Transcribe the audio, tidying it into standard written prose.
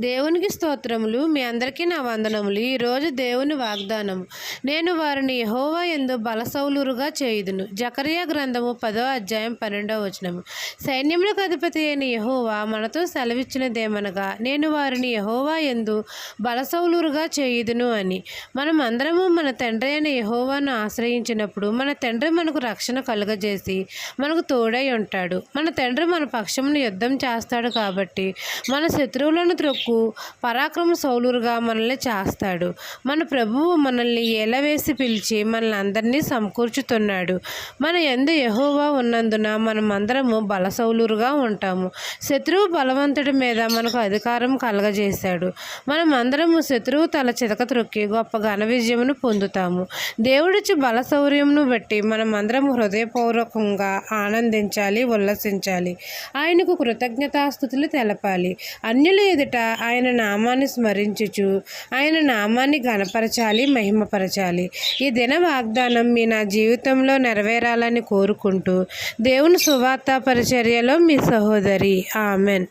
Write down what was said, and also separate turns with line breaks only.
దేవునికి స్తోత్రములు. మీ అందరికీ నా వందనములు. ఈరోజు దేవుని వాగ్దానం, నేను వారిని యెహోవా యందు బలసౌలురుగా చేయుదును. జకర్యా గ్రంథము 10వ అధ్యాయం 12వ వచనము. సైన్యములకు అధిపతి అయిన యెహోవా మనతో సెలవిచ్చినదేమనగా, నేను వారిని యెహోవా యందు బలసౌలురుగా చేయుదును అని. మనం అందరము మన తండ్రి అయిన యెహోవాను ఆశ్రయించినప్పుడు మన తండ్రి మనకు రక్షణ కలుగజేసి మనకు తోడై ఉంటాడు. మన తండ్రి మన పక్షమును యుద్ధం చేస్తాడు కాబట్టి మన శత్రువులను త్రొక్కు పరాక్రమ సౌలురుగా మనల్ని చేస్తాడు. మన ప్రభువు మనల్ని ఏలవేసి పిలిచి మనల్ని అందరినీ సమకూర్చుతున్నాడు. మన యందు యెహోవా ఉన్నందున మనమందరము బలసౌలురుగా ఉంటాము. శత్రువు బలవంతుడి మీద మనకు అధికారం కలగజేశాడు. మనం అందరము శత్రువు తల చితక త్రొక్కి గొప్ప ఘన విజయమును పొందుతాము. దేవుడిచ్చి బలశౌర్యమును బట్టి మనమందరం హృదయపూర్వకంగా ఆనందించాలి, ఉల్లసించాలి. ఆయనకు కృతజ్ఞతాస్తుతులు తెలపాలి. అన్యుల ఎదుట ఆయన నామాన్ని స్మరించుచు ఆయన నామాన్ని ఘనపరచాలి, మహిమపరచాలి. ఈ దిన వాగ్దానం నా జీవితంలో నెరవేరాలని కోరుకుంటూ దేవుని సువార్త పరిచర్యలో మీ సహోదరి. ఆమెన్.